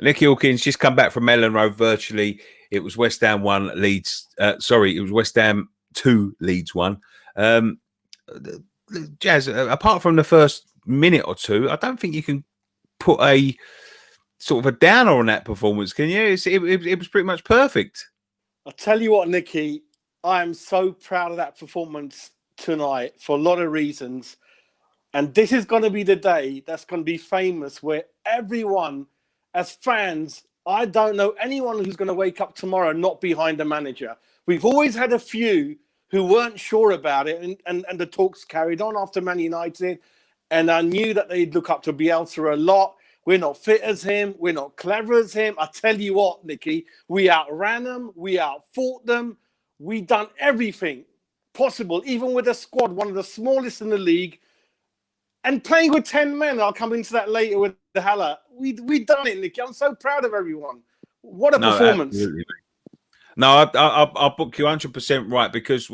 Nicky Hawkins just come back from Ellen Road virtually. It was West Ham 1, Leeds. It was West Ham 2, Leeds 1. Jazz, apart from the first minute or two, I don't think you can put a sort of a downer on that performance, can you? It was pretty much perfect. I'll tell you what, Nicky, I am so proud of that performance tonight for a lot of reasons. And this is going to be the day that's going to be famous, where everyone, as fans, I don't know anyone who's going to wake up tomorrow not behind the manager. We've always had a few who weren't sure about it, and the talks carried on after Man United. And I knew that they'd look up to Bielsa a lot. We're not fit as him. We're not clever as him. I tell you what, Nicky, we outran them. We outfought them. We done everything possible, even with a squad, one of the smallest in the league, and playing with 10 men. I'll come into that later with the Haller. We done it, Nicky. I'm so proud of everyone. What a performance. Absolutely. No, I'll book you 100% right, because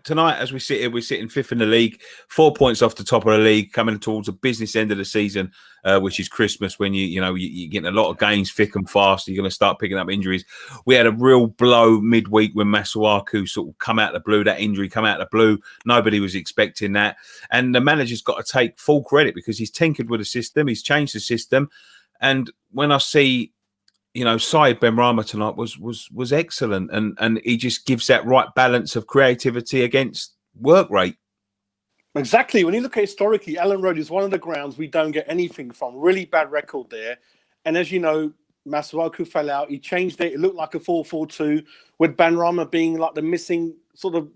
tonight, as we sit here, we're sitting 5th in the league, 4 points off the top of the league, coming towards the business end of the season, which is Christmas, when you're getting a lot of games thick and fast. You're going to start picking up injuries. We had a real blow midweek when Masuaku sort of come out of the blue. That injury come out of the blue. Nobody was expecting that, and the manager's got to take full credit, because he's tinkered with the system, he's changed the system, and when I see, Saïd Benrahma tonight was excellent, and he just gives that right balance of creativity against work rate. Exactly. When you look at historically, Ellen Road is one of the grounds we don't get anything from. Really bad record there. And as you know, Masuaku fell out. He changed it. It looked like a 4-4-2, with Benrahma being like the missing sort of.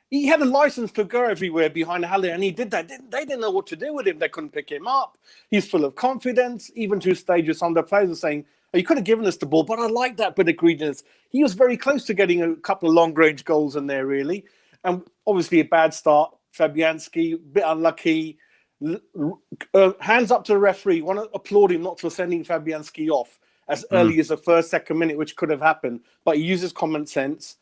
He had a license to go everywhere behind Haller, and he did that. They didn't know what to do with him. They couldn't pick him up. He's full of confidence. Even to stages, some of the players were saying, "Oh, you could have given us the ball," but I like that bit of greediness. He was very close to getting a couple of long-range goals in there, really. And obviously a bad start. Fabianski, a bit unlucky. Hands up to the referee. Want to applaud him not for sending Fabianski off as early as the first, second minute, which could have happened. But he uses common sense.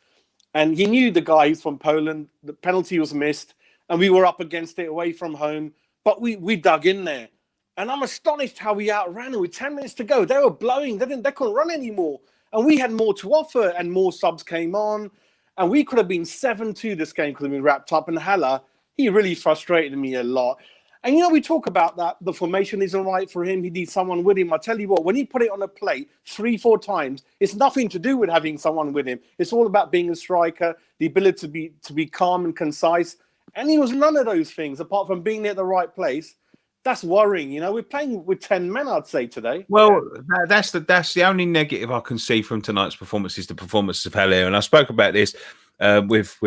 And he knew the guy who's from Poland. The penalty was missed, and we were up against it away from home. But we dug in there. And I'm astonished how we outran them with 10 minutes to go. They were blowing. They couldn't run anymore. And we had more to offer, and more subs came on. And we could have been 7-2. This game could have been wrapped up. And Haller, he really frustrated me a lot. And, we talk about that. The formation isn't right for him. He needs someone with him. I tell you what, when he put it on a plate 3-4 times, it's nothing to do with having someone with him. It's all about being a striker, the ability to be calm and concise. And he was none of those things, apart from being at the right place. That's worrying. We're playing with 10 men, I'd say, today. Well, that's the only negative I can see from tonight's performance, is the performance of Haller. And I spoke about this with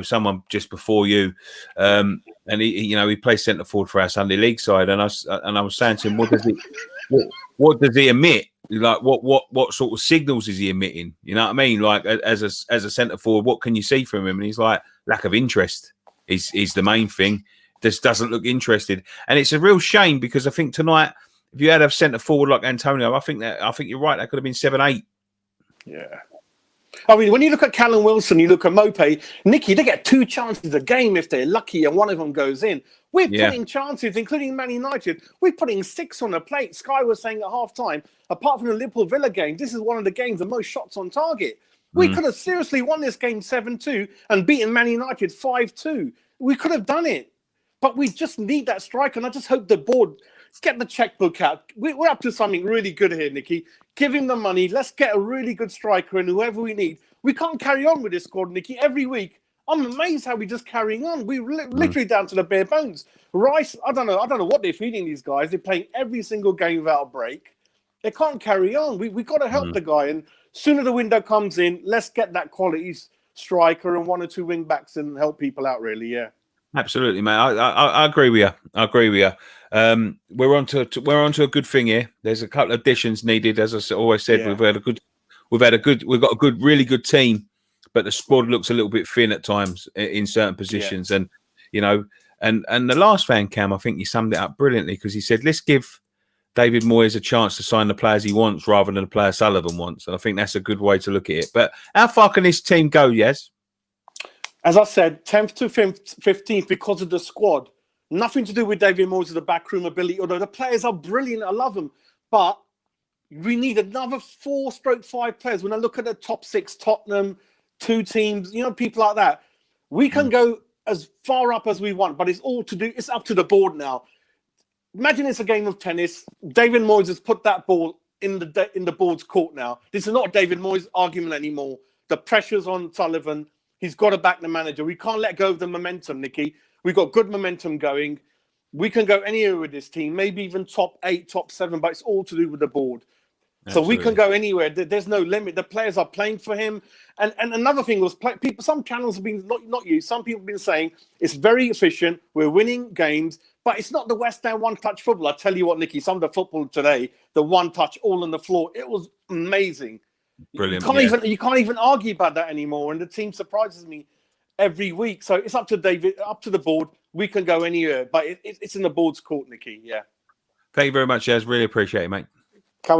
someone just before you, and he plays centre forward for our Sunday League side, and I was saying to him, what does he emit? Like what sort of signals is he emitting? You know what I mean? Like as a centre forward, what can you see from him? And he's like, lack of interest is the main thing. Just doesn't look interested, and it's a real shame, because I think tonight, if you had a centre forward like Antonio, I think you're right. That could have been 7-8. Yeah. I mean, when you look at Callum Wilson, you look at Mope, Nicky, they get 2 chances a game if they're lucky, and one of them goes in. We're putting chances, including Man United. We're putting 6 on the plate. Sky was saying at half-time, apart from the Liverpool-Villa game, this is one of the games the most shots on target. We could have seriously won this game 7-2 and beaten Man United 5-2. We could have done it. But we just need that striker, and I just hope the board get the checkbook out. We're up to something really good here, Nicky. Give him the money. Let's get a really good striker and whoever we need. We can't carry on with this squad, Nicky. Every week, I'm amazed how we're just carrying on. We're literally down to the bare bones. Rice, I don't know what they're feeding these guys. They're playing every single game without a break. They can't carry on. We've got to help the guy. And sooner the window comes in, let's get that quality striker and 1 or 2 wing backs and help people out, really, yeah. Absolutely, mate. I agree with you. We're onto a good thing here. There's a couple of additions needed, as I always said. Yeah. We've got a really good team, but the squad looks a little bit thin at times in certain positions. Yeah. And the last fan Cam, I think he summed it up brilliantly, because he said, let's give David Moyes a chance to sign the players he wants rather than the players Sullivan wants. And I think that's a good way to look at it. But how far can this team go, Yes? As I said, 10th to 15th because of the squad. Nothing to do with David Moyes' the backroom ability, although the players are brilliant. I love them. But We need another 4/5 players. When I look at the top 6, Tottenham, 2 teams, people like that, we can go as far up as we want, but it's up to the board now. Imagine it's a game of tennis. David Moyes has put that ball in the board's court now. This is not a David Moyes argument anymore. The pressure's on Sullivan. He's got to back the manager. We can't let go of the momentum, Nicky. We've got good momentum going. We can go anywhere with this team, maybe even top 8, top 7, but it's all to do with the board. Absolutely. So we can go anywhere. There's no limit. The players are playing for him. And another thing was, some channels have been, not you, some people have been saying it's very efficient. We're winning games, but it's not the West Ham one-touch football. I tell you what, Nicky, some of the football today, the one-touch all on the floor, it was amazing. Brilliant. You can't even argue about that anymore. And the team surprises me every week. So it's up to David, up to the board. We can go anywhere, but it's in the board's court, Nicky. Yeah. Thank you very much, Jez. Really appreciate it, mate.